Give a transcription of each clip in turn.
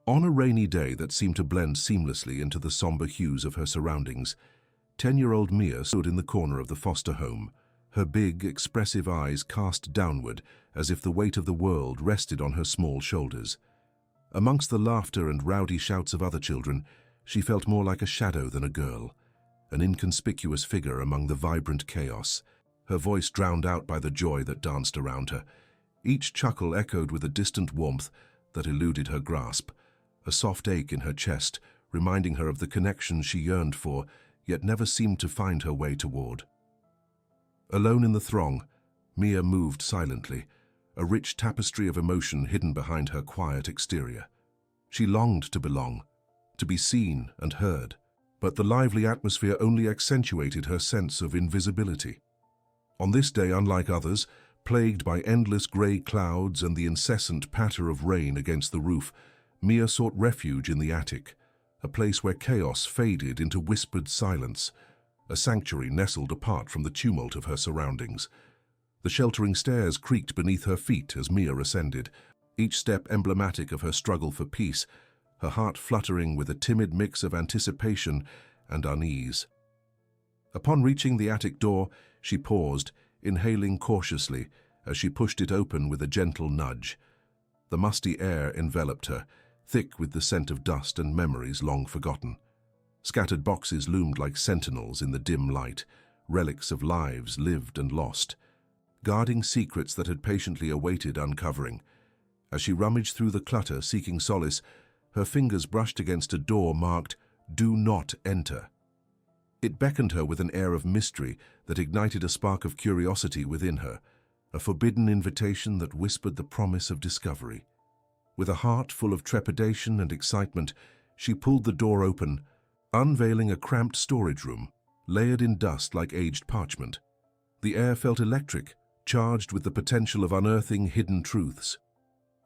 On a rainy day that seemed to blend seamlessly into the somber hues of her surroundings, 10-year-old Mia stood in the corner of the foster home, her big, expressive eyes cast downward as if the weight of the world rested on her small shoulders. Amongst the laughter and rowdy shouts of other children, she felt more like a shadow than a girl, an inconspicuous figure among the vibrant chaos, her voice drowned out by the joy that danced around her. Each chuckle echoed with a distant warmth that eluded her grasp, a soft ache in her chest, reminding her of the connection she yearned for, yet never seemed to find her way toward. Alone in the throng, Mia moved silently, a rich tapestry of emotion hidden behind her quiet exterior. She longed to belong, to be seen and heard, but the lively atmosphere only accentuated her sense of invisibility. On this day, unlike others, plagued by endless grey clouds and the incessant patter of rain against the roof, Mia sought refuge in the attic, a place where chaos faded into whispered silence, a sanctuary nestled apart from the tumult of her surroundings. The sheltering stairs creaked beneath her feet as Mia ascended, each step emblematic of her struggle for peace, her heart fluttering with a timid mix of anticipation and unease. Upon reaching the attic door, she paused, inhaling cautiously as she pushed it open with a gentle nudge. The musty air enveloped her, thick with the scent of dust and memories long forgotten. Scattered boxes loomed like sentinels in the dim light, relics of lives lived and lost, guarding secrets that had patiently awaited uncovering. As she rummaged through the clutter seeking solace, her fingers brushed against a door marked, "Do not enter." It beckoned her with an air of mystery that ignited a spark of curiosity within her, a forbidden invitation that whispered the promise of discovery. With a heart full of trepidation and excitement, she pulled the door open, unveiling a cramped storage room, layered in dust like aged parchment. The air felt electric, charged with the potential of unearthing hidden truths.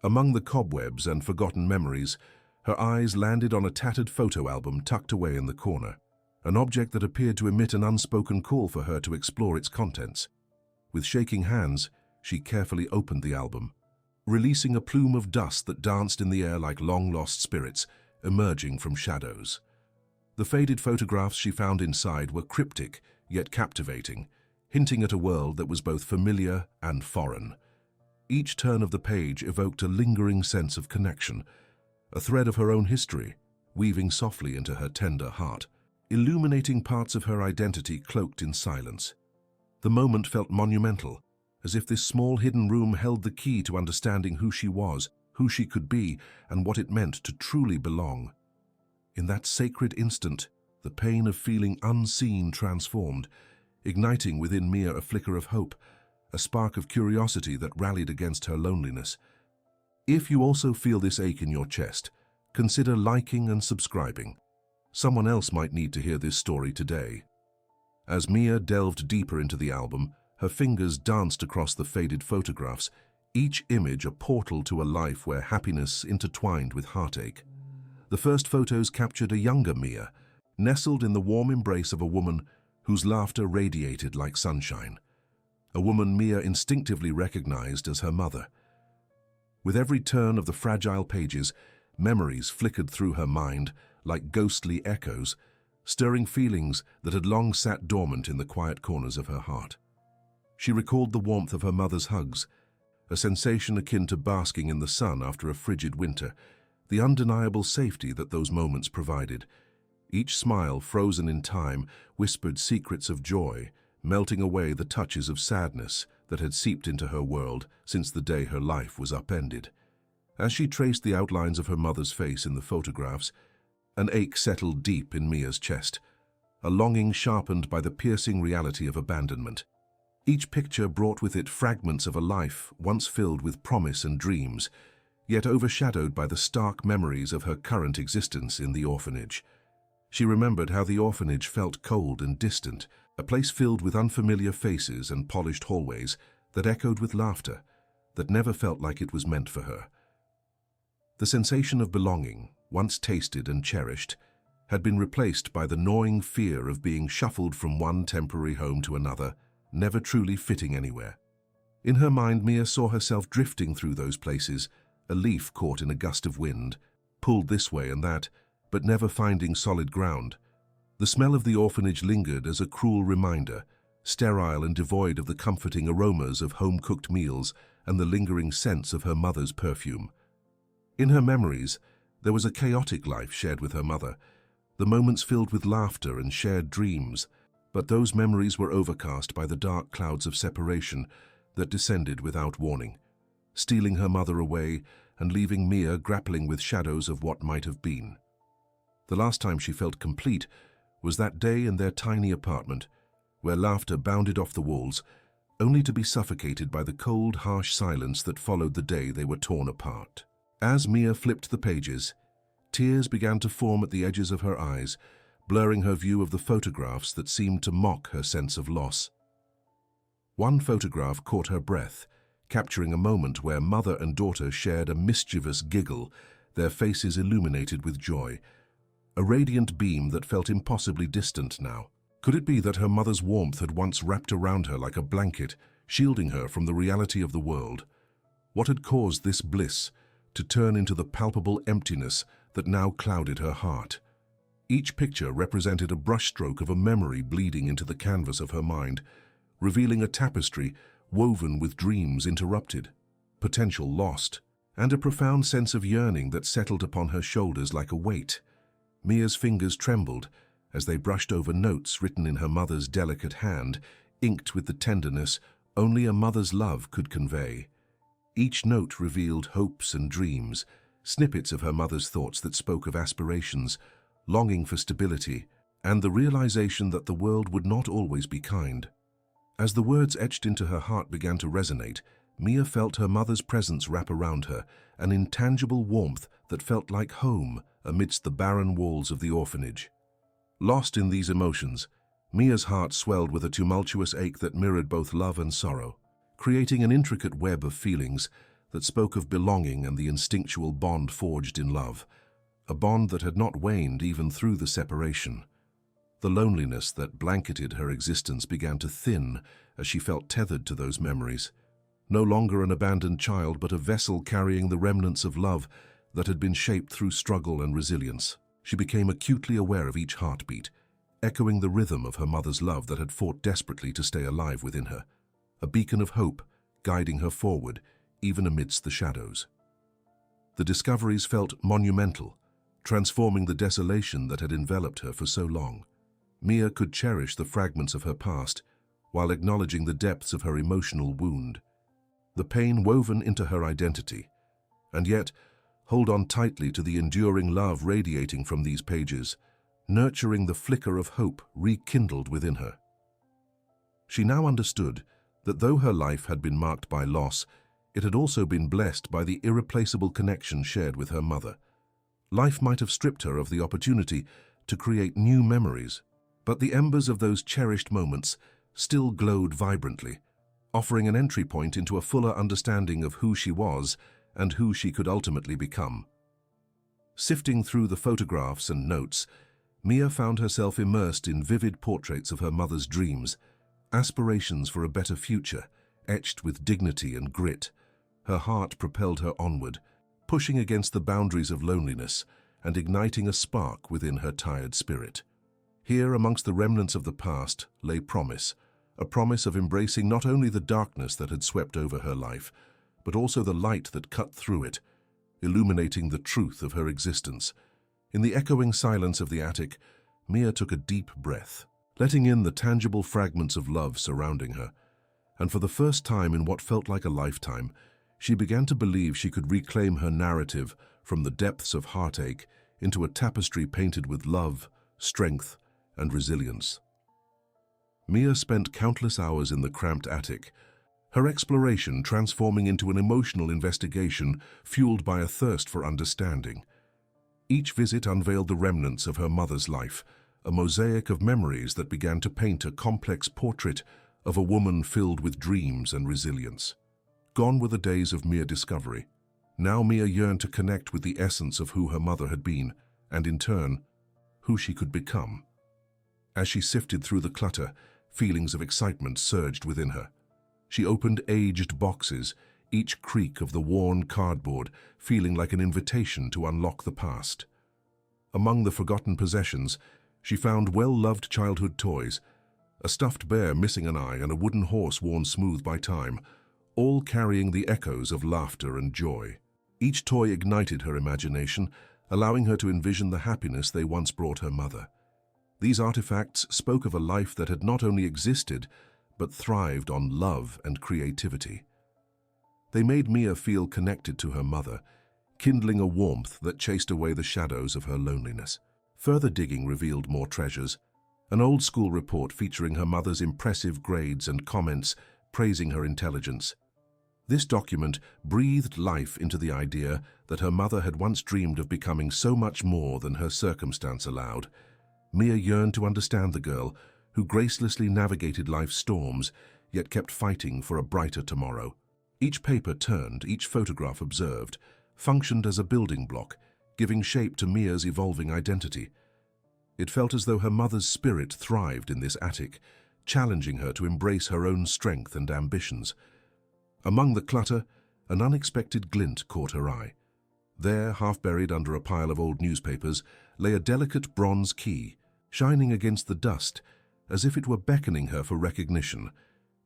Among the cobwebs and forgotten memories, her eyes landed on a tattered photo album tucked away in the corner, an object that appeared to emit an unspoken call for her to explore its contents. With shaking hands, she carefully opened the album, releasing a plume of dust that danced in the air like long-lost spirits, emerging from shadows. The faded photographs she found inside were cryptic, yet captivating, hinting at a world that was both familiar and foreign. Each turn of the page evoked a lingering sense of connection, a thread of her own history, weaving softly into her tender heart, illuminating parts of her identity cloaked in silence. The moment felt monumental, as if this small hidden room held the key to understanding who she was, who she could be, and what it meant to truly belong. In that sacred instant, the pain of feeling unseen transformed, igniting within Mia a flicker of hope, a spark of curiosity that rallied against her loneliness. If you also feel this ache in your chest, consider liking and subscribing. Someone else might need to hear this story today. As Mia delved deeper into the album, her fingers danced across the faded photographs, each image a portal to a life where happiness intertwined with heartache. The first photos captured a younger Mia, nestled in the warm embrace of a woman whose laughter radiated like sunshine, a woman Mia instinctively recognized as her mother. With every turn of the fragile pages, memories flickered through her mind like ghostly echoes, stirring feelings that had long sat dormant in the quiet corners of her heart. She recalled the warmth of her mother's hugs, a sensation akin to basking in the sun after a frigid winter, the undeniable safety that those moments provided. Each smile, frozen in time, whispered secrets of joy, melting away the touches of sadness that had seeped into her world since the day her life was upended. As she traced the outlines of her mother's face in the photographs, an ache settled deep in Mia's chest, a longing sharpened by the piercing reality of abandonment. Each picture brought with it fragments of a life once filled with promise and dreams, yet overshadowed by the stark memories of her current existence in the orphanage. She remembered how the orphanage felt cold and distant, a place filled with unfamiliar faces and polished hallways that echoed with laughter, that never felt like it was meant for her. The sensation of belonging, once tasted and cherished, had been replaced by the gnawing fear of being shuffled from one temporary home to another, never truly fitting anywhere. In her mind, Mia saw herself drifting through those places, a leaf caught in a gust of wind, pulled this way and that, but never finding solid ground. The smell of the orphanage lingered as a cruel reminder, sterile and devoid of the comforting aromas of home-cooked meals and the lingering sense of her mother's perfume. In her memories, there was a chaotic life shared with her mother, the moments filled with laughter and shared dreams, but those memories were overcast by the dark clouds of separation that descended without warning, stealing her mother away and leaving Mia grappling with shadows of what might have been. The last time she felt complete was that day in their tiny apartment, where laughter bounded off the walls, only to be suffocated by the cold, harsh silence that followed the day they were torn apart. As Mia flipped the pages, tears began to form at the edges of her eyes, blurring her view of the photographs that seemed to mock her sense of loss. One photograph caught her breath, capturing a moment where mother and daughter shared a mischievous giggle, their faces illuminated with joy, a radiant beam that felt impossibly distant now. Could it be that her mother's warmth had once wrapped around her like a blanket, shielding her from the reality of the world? What had caused this bliss to turn into the palpable emptiness that now clouded her heart? Each picture represented a brushstroke of a memory bleeding into the canvas of her mind, revealing a tapestry woven with dreams interrupted, potential lost, and a profound sense of yearning that settled upon her shoulders like a weight. Mia's fingers trembled as they brushed over notes written in her mother's delicate hand, inked with the tenderness only a mother's love could convey. Each note revealed hopes and dreams, snippets of her mother's thoughts that spoke of aspirations, longing for stability, and the realization that the world would not always be kind. As the words etched into her heart began to resonate, Mia felt her mother's presence wrap around her, an intangible warmth that felt like home amidst the barren walls of the orphanage. Lost in these emotions, Mia's heart swelled with a tumultuous ache that mirrored both love and sorrow, creating an intricate web of feelings that spoke of belonging and the instinctual bond forged in love, a bond that had not waned even through the separation. The loneliness that blanketed her existence began to thin as she felt tethered to those memories, no longer an abandoned child but a vessel carrying the remnants of love that had been shaped through struggle and resilience. She became acutely aware of each heartbeat, echoing the rhythm of her mother's love that had fought desperately to stay alive within her, a beacon of hope guiding her forward even amidst the shadows. The discoveries felt monumental, transforming the desolation that had enveloped her for so long. Mia could cherish the fragments of her past while acknowledging the depths of her emotional wound, the pain woven into her identity, and yet hold on tightly to the enduring love radiating from these pages, nurturing the flicker of hope rekindled within her. She now understood that though her life had been marked by loss, it had also been blessed by the irreplaceable connection shared with her mother. Life might have stripped her of the opportunity to create new memories, but the embers of those cherished moments still glowed vibrantly, offering an entry point into a fuller understanding of who she was and who she could ultimately become. Sifting through the photographs and notes, Mia found herself immersed in vivid portraits of her mother's dreams, aspirations for a better future, etched with dignity and grit. Her heart propelled her onward, pushing against the boundaries of loneliness and igniting a spark within her tired spirit. Here, amongst the remnants of the past, lay promise, a promise of embracing not only the darkness that had swept over her life, but also the light that cut through it, illuminating the truth of her existence. In the echoing silence of the attic, Mia took a deep breath, letting in the tangible fragments of love surrounding her, and for the first time in what felt like a lifetime, she began to believe she could reclaim her narrative from the depths of heartache into a tapestry painted with love, strength, and resilience. Mia spent countless hours in the cramped attic, her exploration transforming into an emotional investigation fueled by a thirst for understanding. Each visit unveiled the remnants of her mother's life, a mosaic of memories that began to paint a complex portrait of a woman filled with dreams and resilience. Gone were the days of mere discovery. Now Mia yearned to connect with the essence of who her mother had been, and in turn, who she could become. As she sifted through the clutter, feelings of excitement surged within her. She opened aged boxes, each creak of the worn cardboard feeling like an invitation to unlock the past. Among the forgotten possessions, she found well-loved childhood toys, a stuffed bear missing an eye and a wooden horse worn smooth by time, all carrying the echoes of laughter and joy. Each toy ignited her imagination, allowing her to envision the happiness they once brought her mother. These artifacts spoke of a life that had not only existed, but thrived on love and creativity. They made Mia feel connected to her mother, kindling a warmth that chased away the shadows of her loneliness. Further digging revealed more treasures, an old school report featuring her mother's impressive grades and comments praising her intelligence. This document breathed life into the idea that her mother had once dreamed of becoming so much more than her circumstance allowed. Mia yearned to understand the girl who gracelessly navigated life's storms, yet kept fighting for a brighter tomorrow. Each paper turned, each photograph observed, functioned as a building block, giving shape to Mia's evolving identity. It felt as though her mother's spirit thrived in this attic, challenging her to embrace her own strength and ambitions. Among the clutter, an unexpected glint caught her eye. There, half buried under a pile of old newspapers, lay a delicate bronze key, shining against the dust, as if it were beckoning her for recognition.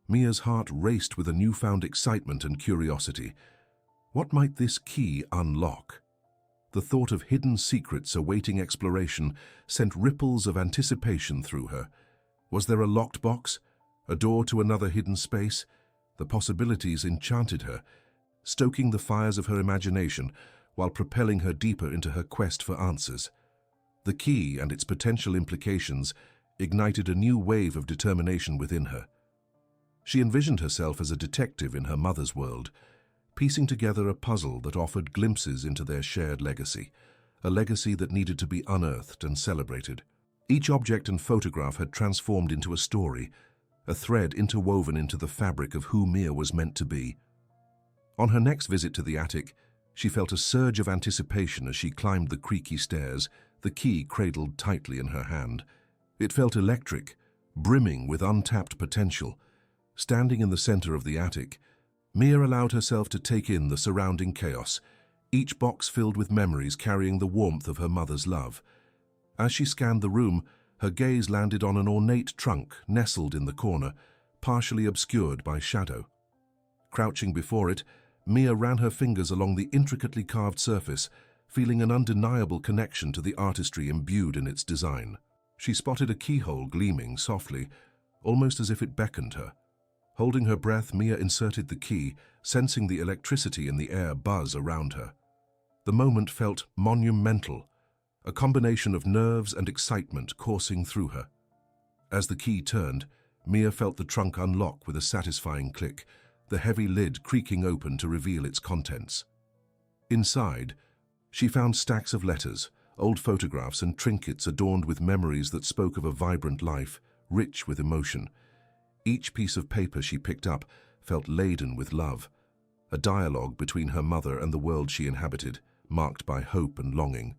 Mia's heart raced with a newfound excitement and curiosity. What might this key unlock? The thought of hidden secrets awaiting exploration sent ripples of anticipation through her. Was there a locked box? A door to another hidden space? The possibilities enchanted her, stoking the fires of her imagination while propelling her deeper into her quest for answers. The key and its potential implications ignited a new wave of determination within her. She envisioned herself as a detective in her mother's world, piecing together a puzzle that offered glimpses into their shared legacy, a legacy that needed to be unearthed and celebrated. Each object and photograph had transformed into a story, a thread interwoven into the fabric of who Mia was meant to be. On her next visit to the attic, she felt a surge of anticipation as she climbed the creaky stairs, the key cradled tightly in her hand. It felt electric, brimming with untapped potential. Standing in the center of the attic, Mia allowed herself to take in the surrounding chaos, each box filled with memories carrying the warmth of her mother's love. As she scanned the room, her gaze landed on an ornate trunk nestled in the corner, partially obscured by shadow. Crouching before it, Mia ran her fingers along the intricately carved surface, feeling an undeniable connection to the artistry imbued in its design. She spotted a keyhole gleaming softly, almost as if it beckoned her. Holding her breath, Mia inserted the key, sensing the electricity in the air buzz around her. The moment felt monumental, a combination of nerves and excitement coursing through her. As the key turned, Mia felt the trunk unlock with a satisfying click, the heavy lid creaking open to reveal its contents. Inside, she found stacks of letters, old photographs and trinkets adorned with memories that spoke of a vibrant life, rich with emotion. Each piece of paper she picked up felt laden with love, a dialogue between her mother and the world she inhabited, marked by hope and longing.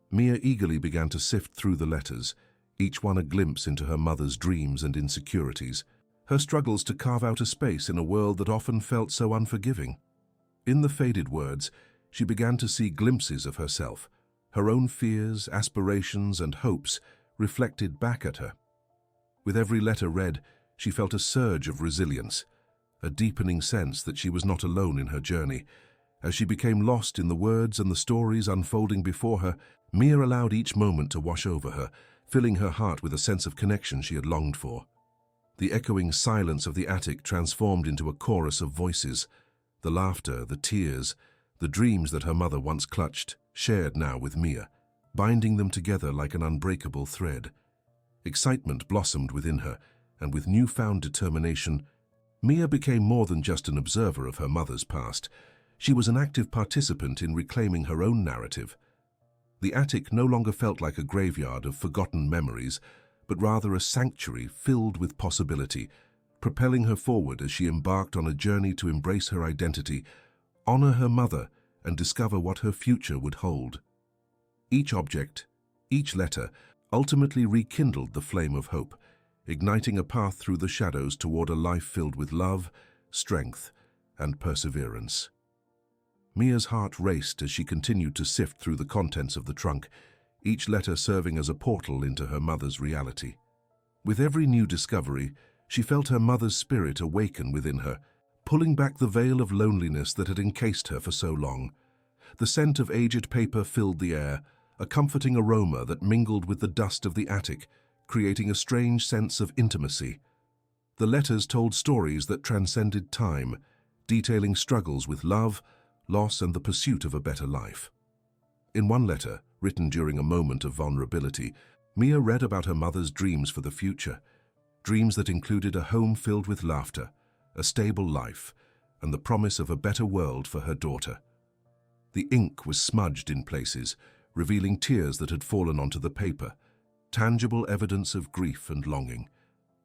Mia eagerly began to sift through the letters, each one a glimpse into her mother's dreams and insecurities, her struggles to carve out a space in a world that often felt so unforgiving. In the faded words, she began to see glimpses of herself, her own fears, aspirations, and hopes reflected back at her. With every letter read, she felt a surge of resilience, a deepening sense that she was not alone in her journey. As she became lost in the words and the stories unfolding before her, Mia allowed each moment to wash over her, filling her heart with a sense of connection she had longed for. The echoing silence of the attic transformed into a chorus of voices, the laughter, the tears, the dreams that her mother once clutched, shared now with Mia, binding them together like an unbreakable thread. Excitement blossomed within her, and with newfound determination, Mia became more than just an observer of her mother's past. She was an active participant in reclaiming her own narrative. The attic no longer felt like a graveyard of forgotten memories, but rather a sanctuary filled with possibility, propelling her forward as she embarked on a journey to embrace her identity, honor her mother, and discover what her future would hold. Each object, each letter, ultimately rekindled the flame of hope, igniting a path through the shadows toward a life filled with love, strength, and perseverance. Mia's heart raced as she continued to sift through the contents of the trunk, each letter serving as a portal into her mother's reality. With every new discovery, she felt her mother's spirit awaken within her, pulling back the veil of loneliness that had encased her for so long. The scent of aged paper filled the air, a comforting aroma that mingled with the dust of the attic, creating a strange sense of intimacy. The letters told stories that transcended time, detailing struggles with love, loss, and the pursuit of a better life. In one letter, written during a moment of vulnerability, Mia read about her mother's dreams for the future, dreams that included a home filled with laughter, a stable life, and the promise of a better world for her daughter. The ink was smudged in places, revealing tears that had fallen onto the paper, tangible evidence of grief and longing.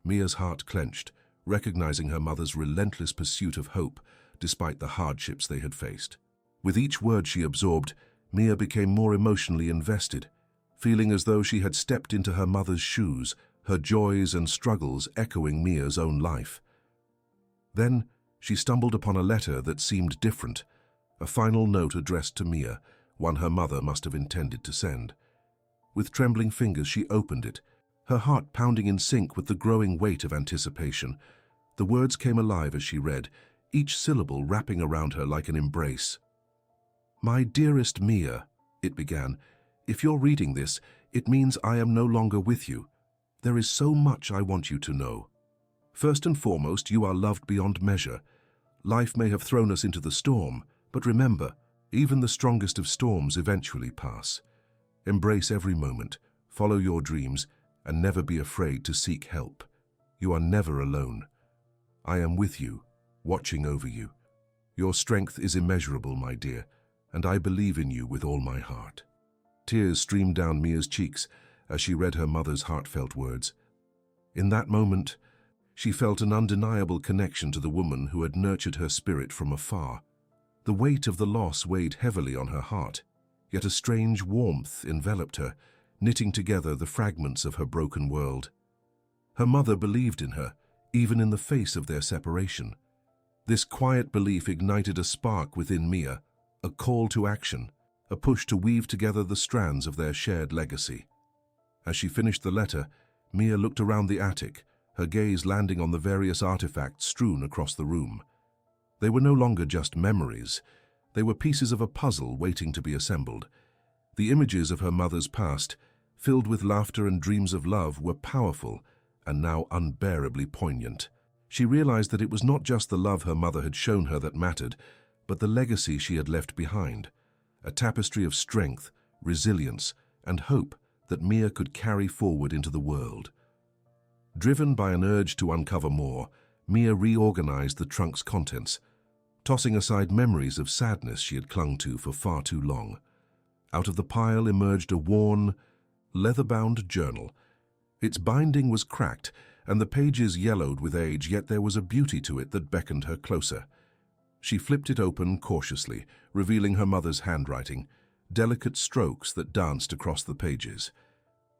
Mia's heart clenched, recognizing her mother's relentless pursuit of hope despite the hardships they had faced. With each word she absorbed, Mia became more emotionally invested, feeling as though she had stepped into her mother's shoes, her joys and struggles echoing Mia's own life. Then she stumbled upon a letter that seemed different, a final note addressed to Mia, one her mother must have intended to send. With trembling fingers she opened it, her heart pounding in sync with the growing weight of anticipation. The words came alive as she read, each syllable wrapping around her like an embrace. "My dearest Mia," it began, "if you're reading this, it means I am no longer with you. There is so much I want you to know. First and foremost, you are loved beyond measure. Life may have thrown us into the storm, but remember, even the strongest of storms eventually pass. Embrace every moment, follow your dreams, and never be afraid to seek help. You are never alone. I am with you, watching over you. Your strength is immeasurable, my dear, and I believe in you with all my heart." Tears streamed down Mia's cheeks as she read her mother's heartfelt words. In that moment, she felt an undeniable connection to the woman who had nurtured her spirit from afar. The weight of the loss weighed heavily on her heart, yet a strange warmth enveloped her, knitting together the fragments of her broken world. Her mother believed in her, even in the face of their separation. This quiet belief ignited a spark within Mia, a call to action, a push to weave together the strands of their shared legacy. As she finished the letter, Mia looked around the attic, her gaze landing on the various artifacts strewn across the room. They were no longer just memories. They were pieces of a puzzle waiting to be assembled. The images of her mother's past, filled with laughter and dreams of love, were powerful and now unbearably poignant. She realized that it was not just the love her mother had shown her that mattered, but the legacy she had left behind, a tapestry of strength, resilience, and hope that Mia could carry forward into the world. Driven by an urge to uncover more, Mia reorganized the trunk's contents, tossing aside memories of sadness she had clung to for far too long. Out of the pile emerged a worn, leather-bound journal. Its binding was cracked, and the pages yellowed with age, yet there was a beauty to it that beckoned her closer. She flipped it open cautiously, revealing her mother's handwriting, delicate strokes that danced across the pages.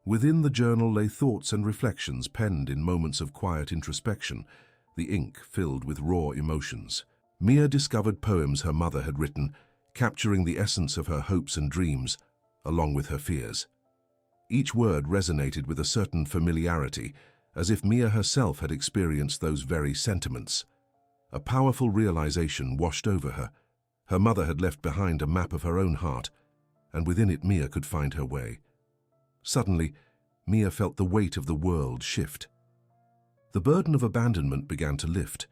Within the journal lay thoughts and reflections penned in moments of quiet introspection, the ink filled with raw emotions. Mia discovered poems her mother had written, capturing the essence of her hopes and dreams, along with her fears. Each word resonated with a certain familiarity, as if Mia herself had experienced those very sentiments. A powerful realization washed over her. Her mother had left behind a map of her own heart, and within it Mia could find her way. Suddenly, Mia felt the weight of the world shift. The burden of abandonment began to lift.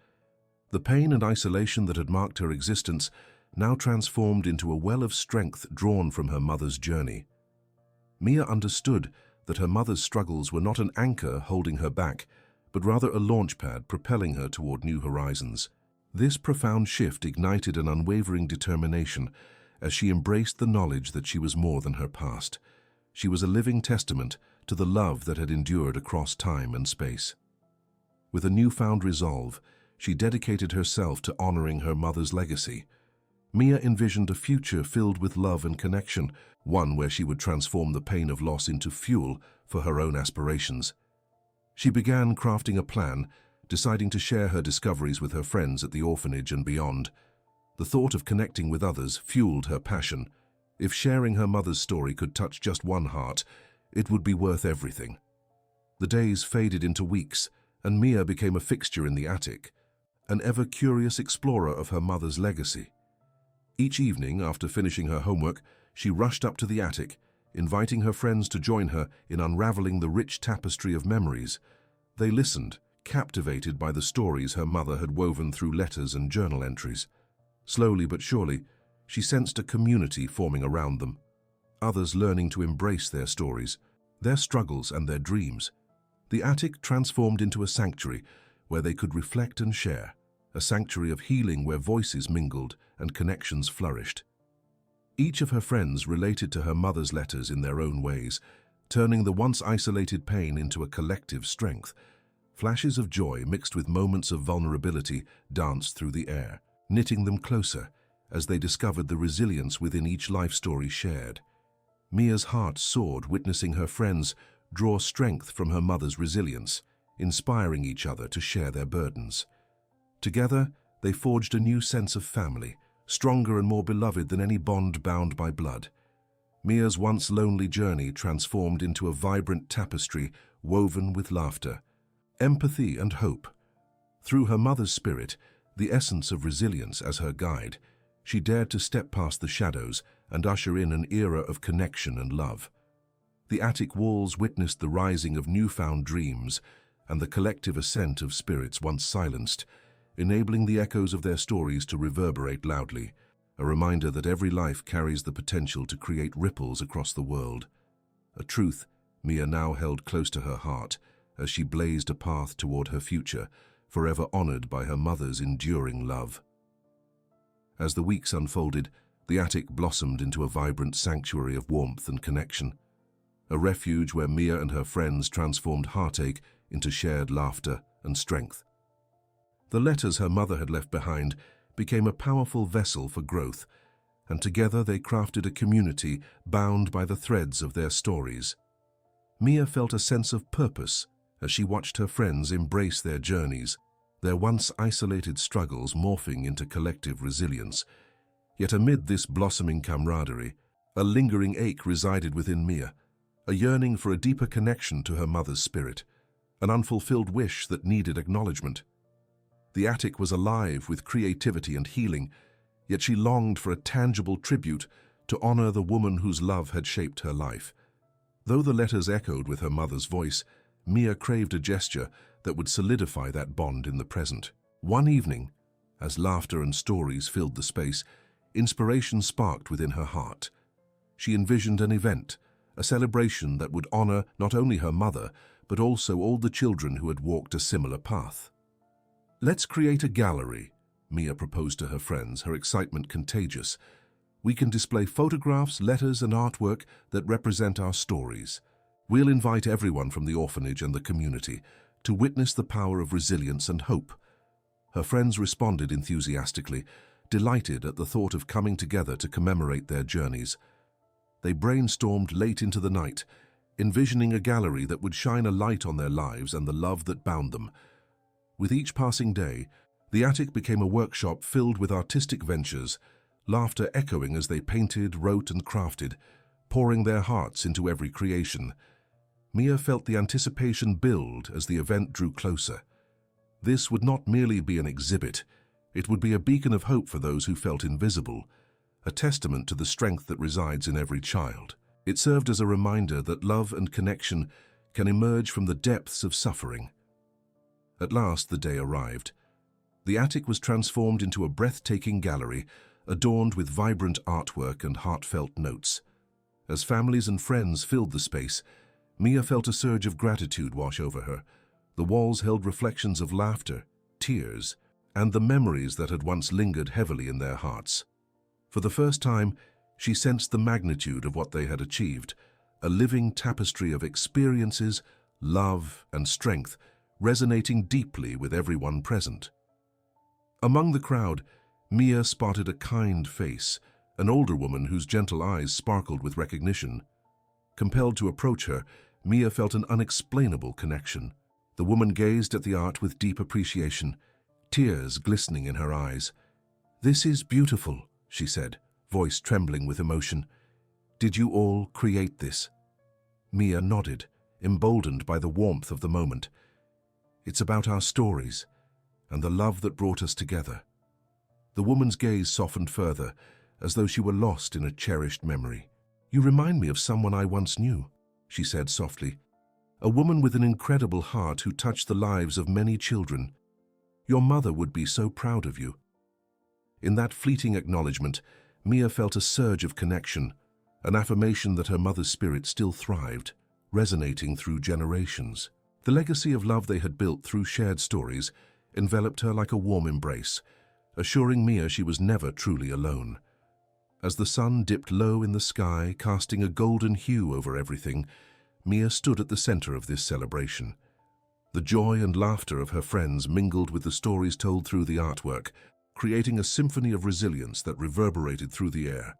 The pain and isolation that had marked her existence now transformed into a well of strength drawn from her mother's journey. Mia understood that her mother's struggles were not an anchor holding her back, but rather a launchpad propelling her toward new horizons. This profound shift ignited an unwavering determination as she embraced the knowledge that she was more than her past. She was a living testament to the love that had endured across time and space. With a newfound resolve, she dedicated herself to honoring her mother's legacy. Mia envisioned a future filled with love and connection, one where she would transform the pain of loss into fuel for her own aspirations. She began crafting a plan, deciding to share her discoveries with her friends at the orphanage and beyond. The thought of connecting with others fueled her passion. If sharing her mother's story could touch just one heart, it would be worth everything. The days faded into weeks, and Mia became a fixture in the attic, an ever-curious explorer of her mother's legacy. Each evening, after finishing her homework, she rushed up to the attic, inviting her friends to join her in unraveling the rich tapestry of memories. They listened, captivated by the stories her mother had woven through letters and journal entries. Slowly but surely, she sensed a community forming around them, others learning to embrace their stories, their struggles and their dreams. The attic transformed into a sanctuary where they could reflect and share, a sanctuary of healing where voices mingled and connections flourished. Each of her friends related to her mother's letters in their own ways, turning the once isolated pain into a collective strength. Flashes of joy mixed with moments of vulnerability danced through the air, knitting them closer as they discovered the resilience within each life story shared. Mia's heart soared witnessing her friends draw strength from her mother's resilience, inspiring each other to share their burdens. Together, they forged a new sense of family, stronger and more beloved than any bond bound by blood. Mia's once lonely journey transformed into a vibrant tapestry woven with laughter, empathy and hope. Through her mother's spirit, the essence of resilience as her guide, she dared to step past the shadows and usher in an era of connection and love. The attic walls witnessed the rising of newfound dreams and the collective ascent of spirits once silenced, enabling the echoes of their stories to reverberate loudly, a reminder that every life carries the potential to create ripples across the world. A truth Mia now held close to her heart as she blazed a path toward her future, forever honored by her mother's enduring love. As the weeks unfolded, the attic blossomed into a vibrant sanctuary of warmth and connection, a refuge where Mia and her friends transformed heartache into shared laughter and strength. The letters her mother had left behind became a powerful vessel for growth, and together they crafted a community bound by the threads of their stories. Mia felt a sense of purpose as she watched her friends embrace their journeys, their once isolated struggles morphing into collective resilience. Yet amid this blossoming camaraderie, a lingering ache resided within Mia, a yearning for a deeper connection to her mother's spirit, an unfulfilled wish that needed acknowledgement. The attic was alive with creativity and healing, yet she longed for a tangible tribute to honor the woman whose love had shaped her life. Though the letters echoed with her mother's voice, Mia craved a gesture that would solidify that bond in the present. One evening, as laughter and stories filled the space, inspiration sparked within her heart. She envisioned an event, a celebration that would honor not only her mother, but also all the children who had walked a similar path. "Let's create a gallery," Mia proposed to her friends, her excitement contagious. "We can display photographs, letters, and artwork that represent our stories. We'll invite everyone from the orphanage and the community to witness the power of resilience and hope." Her friends responded enthusiastically, delighted at the thought of coming together to commemorate their journeys. They brainstormed late into the night, envisioning a gallery that would shine a light on their lives and the love that bound them. With each passing day, the attic became a workshop filled with artistic ventures, laughter echoing as they painted, wrote, and crafted, pouring their hearts into every creation. Mia felt the anticipation build as the event drew closer. This would not merely be an exhibit, it would be a beacon of hope for those who felt invisible, a testament to the strength that resides in every child. It served as a reminder that love and connection can emerge from the depths of suffering. At last the day arrived. The attic was transformed into a breathtaking gallery, adorned with vibrant artwork and heartfelt notes. As families and friends filled the space, Mia felt a surge of gratitude wash over her. The walls held reflections of laughter, tears, and the memories that had once lingered heavily in their hearts. For the first time, she sensed the magnitude of what they had achieved, a living tapestry of experiences, love, and strength, resonating deeply with everyone present. Among the crowd, Mia spotted a kind face, an older woman whose gentle eyes sparkled with recognition. Compelled to approach her, Mia felt an unexplainable connection. The woman gazed at the art with deep appreciation, tears glistening in her eyes. "This is beautiful," she said, voice trembling with emotion. "Did you all create this?" Mia nodded, emboldened by the warmth of the moment. "It's about our stories and the love that brought us together." The woman's gaze softened further, as though she were lost in a cherished memory. "You remind me of someone I once knew," she said softly. "A woman with an incredible heart who touched the lives of many children. Your mother would be so proud of you." In that fleeting acknowledgement, Mia felt a surge of connection, an affirmation that her mother's spirit still thrived, resonating through generations. The legacy of love they had built through shared stories enveloped her like a warm embrace, assuring Mia she was never truly alone. As the sun dipped low in the sky, casting a golden hue over everything, Mia stood at the center of this celebration. The joy and laughter of her friends mingled with the stories told through the artwork, creating a symphony of resilience that reverberated through the air.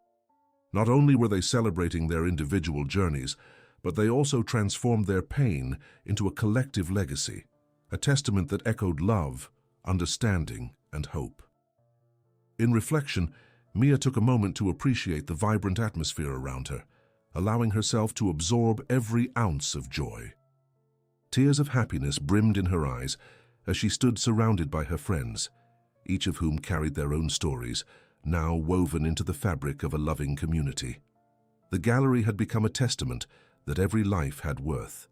Not only were they celebrating their individual journeys, but they also transformed their pain into a collective legacy, a testament that echoed love, understanding, and hope. In reflection, Mia took a moment to appreciate the vibrant atmosphere around her, allowing herself to absorb every ounce of joy. Tears of happiness brimmed in her eyes as she stood surrounded by her friends, each of whom carried their own stories, now woven into the fabric of a loving community. The gallery had become a testament that every life had worth,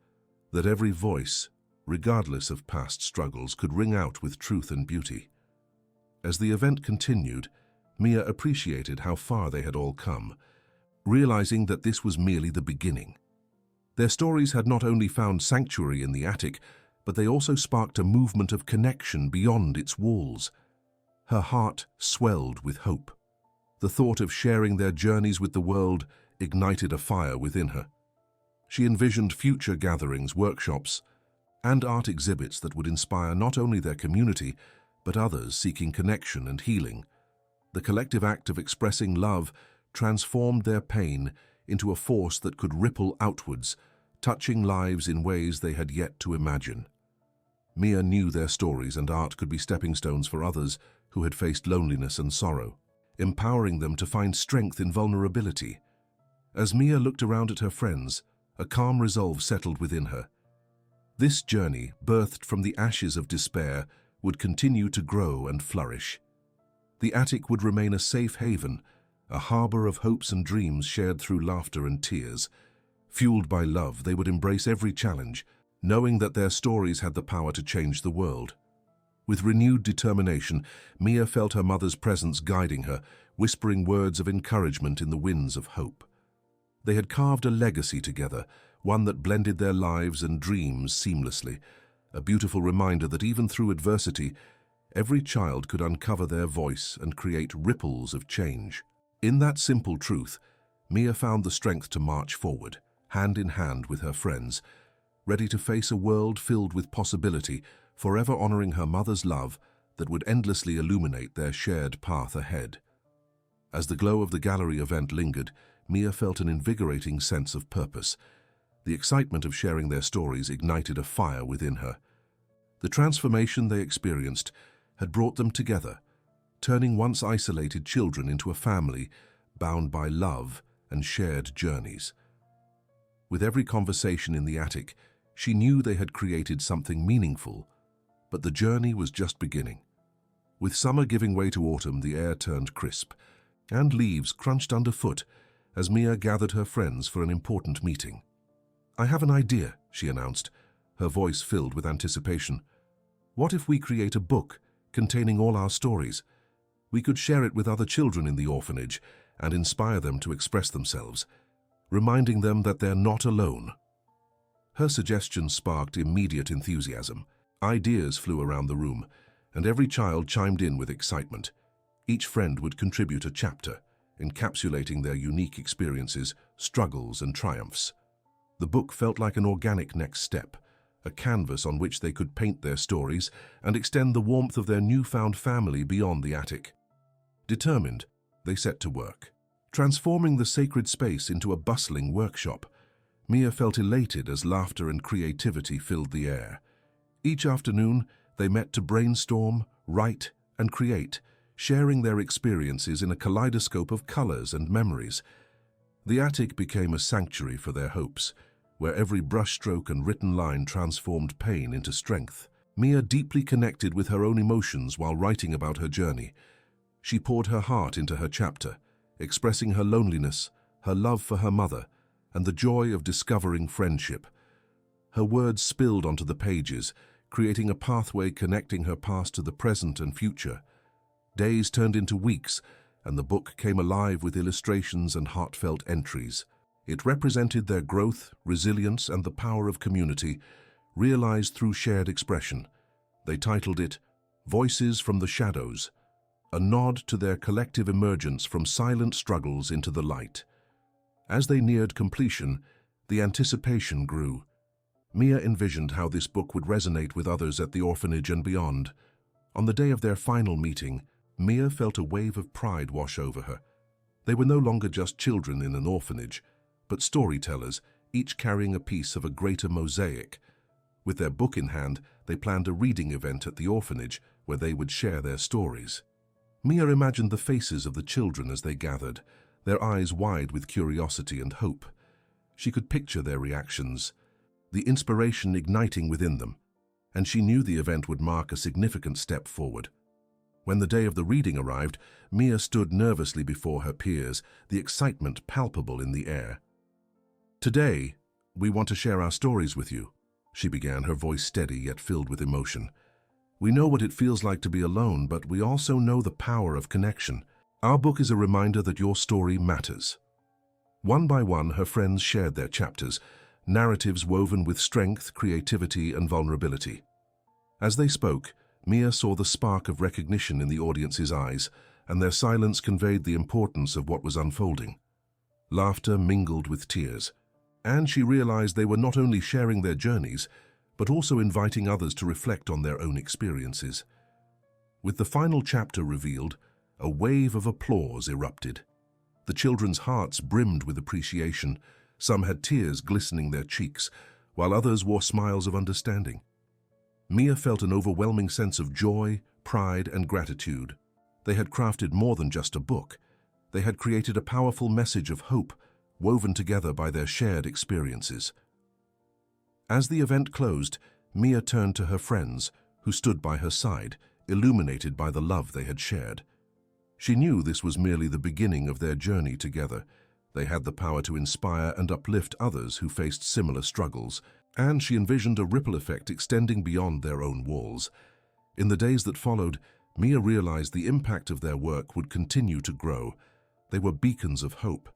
that every voice, regardless of past struggles, could ring out with truth and beauty. As the event continued, Mia appreciated how far they had all come, realizing that this was merely the beginning. Their stories had not only found sanctuary in the attic, but they also sparked a movement of connection beyond its walls. Her heart swelled with hope. The thought of sharing their journeys with the world ignited a fire within her. She envisioned future gatherings, workshops, and art exhibits that would inspire not only their community, but others seeking connection and healing. The collective act of expressing love transformed their pain into a force that could ripple outwards, touching lives in ways they had yet to imagine. Mia knew their stories and art could be stepping stones for others who had faced loneliness and sorrow, empowering them to find strength in vulnerability. As Mia looked around at her friends, a calm resolve settled within her. This journey, birthed from the ashes of despair, would continue to grow and flourish. The attic would remain a safe haven, a harbor of hopes and dreams shared through laughter and tears. Fueled by love, they would embrace every challenge, knowing that their stories had the power to change the world. With renewed determination, Mia felt her mother's presence guiding her, whispering words of encouragement in the winds of hope. They had carved a legacy together, one that blended their lives and dreams seamlessly, a beautiful reminder that even through adversity, every child could uncover their voice and create ripples of change. In that simple truth, Mia found the strength to march forward, hand in hand with her friends, ready to face a world filled with possibility, forever honoring her mother's love that would endlessly illuminate their shared path ahead. As the glow of the gallery event lingered, Mia felt an invigorating sense of purpose. The excitement of sharing their stories ignited a fire within her. The transformation they experienced had brought them together, turning once isolated children into a family bound by love and shared journeys. With every conversation in the attic, she knew they had created something meaningful, but the journey was just beginning. With summer giving way to autumn, the air turned crisp, and leaves crunched underfoot as Mia gathered her friends for an important meeting. "I have an idea," she announced, her voice filled with anticipation. "What if we create a book containing all our stories? We could share it with other children in the orphanage and inspire them to express themselves, reminding them that they're not alone." Her suggestion sparked immediate enthusiasm. Ideas flew around the room, and every child chimed in with excitement. Each friend would contribute a chapter, encapsulating their unique experiences, struggles, and triumphs. The book felt like an organic next step, a canvas on which they could paint their stories and extend the warmth of their newfound family beyond the attic. Determined, they set to work, transforming the sacred space into a bustling workshop. Mia felt elated as laughter and creativity filled the air. Each afternoon, they met to brainstorm, write, and create, sharing their experiences in a kaleidoscope of colors and memories. The attic became a sanctuary for their hopes, where every brushstroke and written line transformed pain into strength. Mia deeply connected with her own emotions while writing about her journey. She poured her heart into her chapter, expressing her loneliness, her love for her mother, and the joy of discovering friendship. Her words spilled onto the pages, creating a pathway connecting her past to the present and future. Days turned into weeks, and the book came alive with illustrations and heartfelt entries. It represented their growth, resilience, and the power of community, realized through shared expression. They titled it Voices from the Shadows, a nod to their collective emergence from silent struggles into the light. As they neared completion, the anticipation grew. Mia envisioned how this book would resonate with others at the orphanage and beyond. On the day of their final meeting, Mia felt a wave of pride wash over her. They were no longer just children in an orphanage, but storytellers, each carrying a piece of a greater mosaic. With their book in hand, they planned a reading event at the orphanage where they would share their stories. Mia imagined the faces of the children as they gathered, their eyes wide with curiosity and hope. She could picture their reactions, the inspiration igniting within them, and she knew the event would mark a significant step forward. When the day of the reading arrived, Mia stood nervously before her peers, the excitement palpable in the air. "Today, we want to share our stories with you," she began, her voice steady yet filled with emotion. "We know what it feels like to be alone, but we also know the power of connection. Our book is a reminder that your story matters." One by one, her friends shared their chapters, narratives woven with strength, creativity, and vulnerability. As they spoke, Mia saw the spark of recognition in the audience's eyes, and their silence conveyed the importance of what was unfolding. Laughter mingled with tears, and she realized they were not only sharing their journeys, but also inviting others to reflect on their own experiences. With the final chapter revealed, a wave of applause erupted. The children's hearts brimmed with appreciation. Some had tears glistening their cheeks, while others wore smiles of understanding. Mia felt an overwhelming sense of joy, pride, and gratitude. They had crafted more than just a book. They had created a powerful message of hope, woven together by their shared experiences. As the event closed, Mia turned to her friends, who stood by her side, illuminated by the love they had shared. She knew this was merely the beginning of their journey together. They had the power to inspire and uplift others who faced similar struggles, and she envisioned a ripple effect extending beyond their own walls. In the days that followed, Mia realized the impact of their work would continue to grow. They were beacons of hope,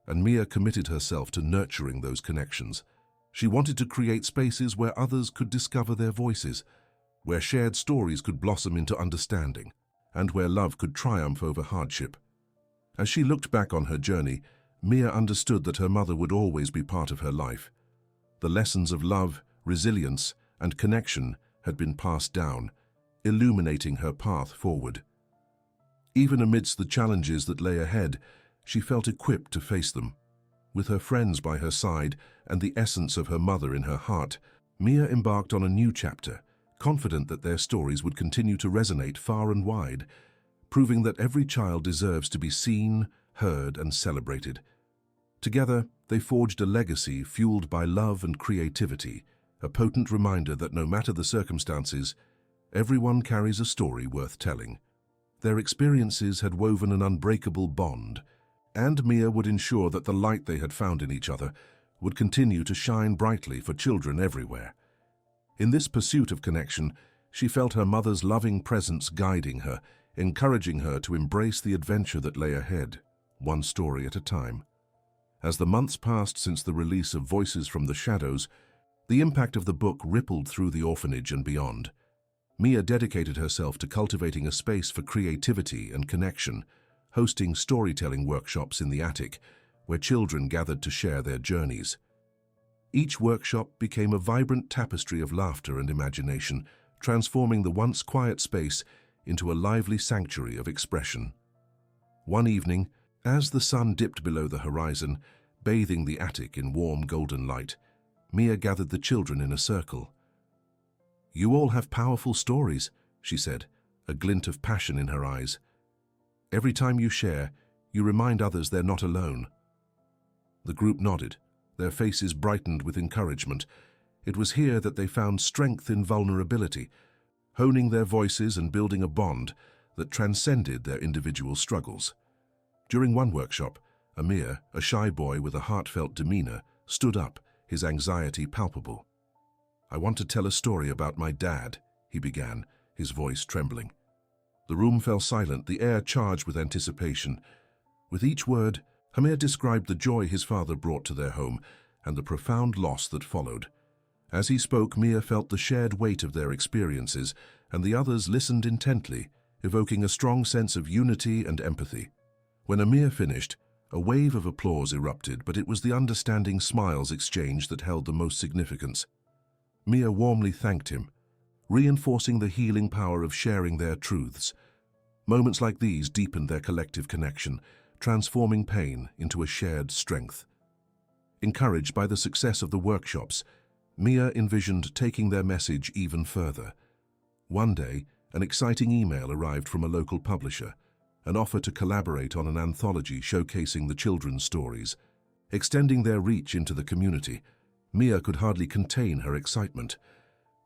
and Mia committed herself to nurturing those connections. She wanted to create spaces where others could discover their voices, where shared stories could blossom into understanding, and where love could triumph over hardship. As she looked back on her journey, Mia understood that her mother would always be part of her life. The lessons of love, resilience, and connection had been passed down, illuminating her path forward. Even amidst the challenges that lay ahead, she felt equipped to face them. With her friends by her side and the essence of her mother in her heart, Mia embarked on a new chapter, confident that their stories would continue to resonate far and wide, proving that every child deserves to be seen, heard, and celebrated. Together, they forged a legacy fueled by love and creativity, a potent reminder that no matter the circumstances, everyone carries a story worth telling. Their experiences had woven an unbreakable bond, and Mia would ensure that the light they had found in each other would continue to shine brightly for children everywhere. In this pursuit of connection, she felt her mother's loving presence guiding her, encouraging her to embrace the adventure that lay ahead, one story at a time. As the months passed since the release of Voices from the Shadows, the impact of the book rippled through the orphanage and beyond. Mia dedicated herself to cultivating a space for creativity and connection, hosting storytelling workshops in the attic, where children gathered to share their journeys. Each workshop became a vibrant tapestry of laughter and imagination, transforming the once quiet space into a lively sanctuary of expression. One evening, as the sun dipped below the horizon, bathing the attic in warm golden light, Mia gathered the children in a circle. "You all have powerful stories," she said, a glint of passion in her eyes. "Every time you share, you remind others they're not alone." The group nodded, their faces brightened with encouragement. It was here that they found strength in vulnerability, honing their voices and building a bond that transcended their individual struggles. During one workshop, Amir, a shy boy with a heartfelt demeanor, stood up, his anxiety palpable. "I want to tell a story about my dad," he began, his voice trembling. The room fell silent, the air charged with anticipation. With each word, Amir described the joy his father brought to their home and the profound loss that followed. As he spoke, Mia felt the shared weight of their experiences, and the others listened intently, evoking a strong sense of unity and empathy. When Amir finished, a wave of applause erupted, but it was the understanding smiles exchanged that held the most significance. Mia warmly thanked him, reinforcing the healing power of sharing their truths. Moments like these deepened their collective connection, transforming pain into a shared strength. Encouraged by the success of the workshops, Mia envisioned taking their message even further. One day, an exciting email arrived from a local publisher, an offer to collaborate on an anthology showcasing the children's stories. Extending their reach into the community, Mia could hardly contain her excitement.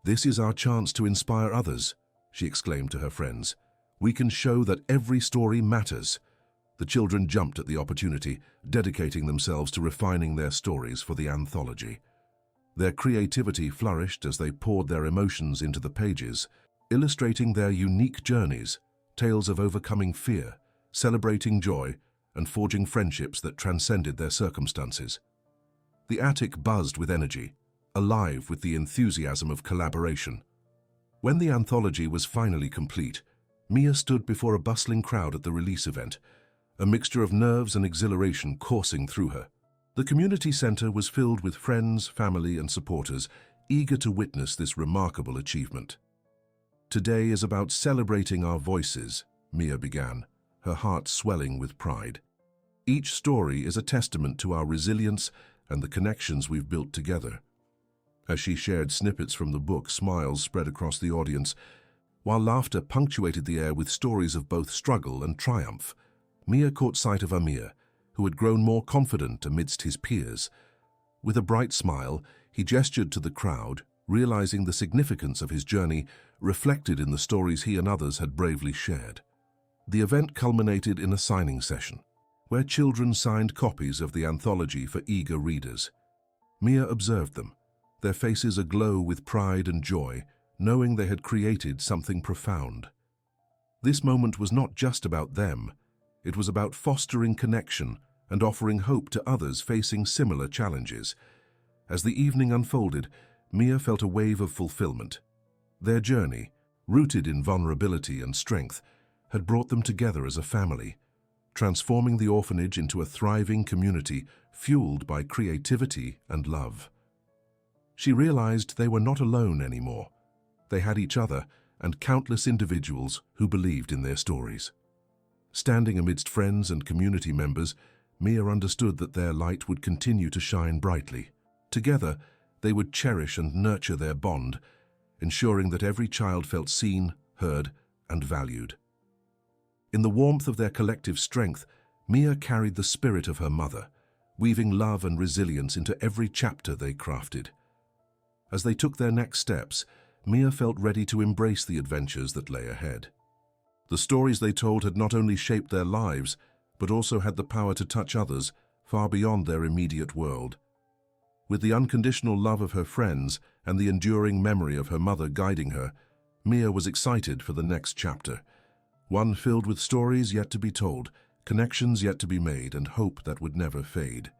"This is our chance to inspire others," she exclaimed to her friends. "We can show that every story matters." The children jumped at the opportunity, dedicating themselves to refining their stories for the anthology. Their creativity flourished as they poured their emotions into the pages, illustrating their unique journeys, tales of overcoming fear, celebrating joy, and forging friendships that transcended their circumstances. The attic buzzed with energy, alive with the enthusiasm of collaboration. When the anthology was finally complete, Mia stood before a bustling crowd at the release event, a mixture of nerves and exhilaration coursing through her. The community center was filled with friends, family, and supporters, eager to witness this remarkable achievement. "Today is about celebrating our voices," Mia began, her heart swelling with pride. "Each story is a testament to our resilience and the connections we've built together." As she shared snippets from the book, smiles spread across the audience, while laughter punctuated the air with stories of both struggle and triumph. Mia caught sight of Amir, who had grown more confident amidst his peers. With a bright smile, he gestured to the crowd, realizing the significance of his journey reflected in the stories he and others had bravely shared. The event culminated in a signing session, where children signed copies of the anthology for eager readers. Mia observed them, their faces aglow with pride and joy, knowing they had created something profound. This moment was not just about them. It was about fostering connection and offering hope to others facing similar challenges. As the evening unfolded, Mia felt a wave of fulfillment. Their journey, rooted in vulnerability and strength, had brought them together as a family, transforming the orphanage into a thriving community fueled by creativity and love. She realized they were not alone anymore. They had each other and countless individuals who believed in their stories. Standing amidst friends and community members, Mia understood that their light would continue to shine brightly. Together, they would cherish and nurture their bond, ensuring that every child felt seen, heard, and valued. In the warmth of their collective strength, Mia carried the spirit of her mother, weaving love and resilience into every chapter they crafted. As they took their next steps, Mia felt ready to embrace the adventures that lay ahead. The stories they told had not only shaped their lives, but also had the power to touch others far beyond their immediate world. With the unconditional love of her friends and the enduring memory of her mother guiding her, Mia was excited for the next chapter, one filled with stories yet to be told, connections yet to be made, and hope that would never fade.